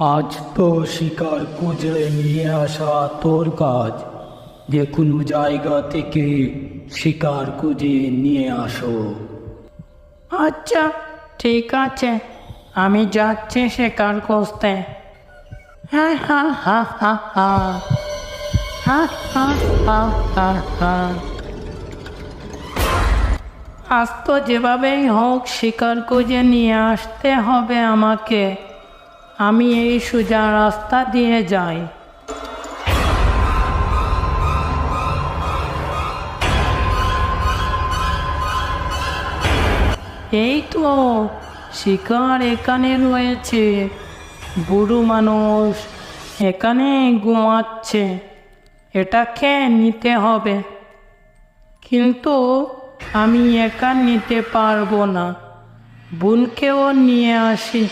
আজ তো শিকার খুঁজে নিয়ে আসা তোর কাজ। যে কোনো জায়গা থেকে শিকার খুঁজে নিয়ে আসো। আচ্ছা, ঠিক আছে, আমি যাচ্ছি শিকার খুঁজতে। হ্যাঁ হা হা হা হা হা হা হা হা হা। আজ তো যেভাবেই হোক শিকার খুঁজে নিয়ে আসতে হবে আমাকে। আমি এই সোজা রাস্তা দিয়ে যাই। এই তো শিকার এখানে রয়েছে। বুড়ো মানুষ এখানে ঘুমাচ্ছে, এটাকে নিতে হবে। কিন্তু আমি একা নিতে পারবো না, বোনকেও নিয়ে আসি।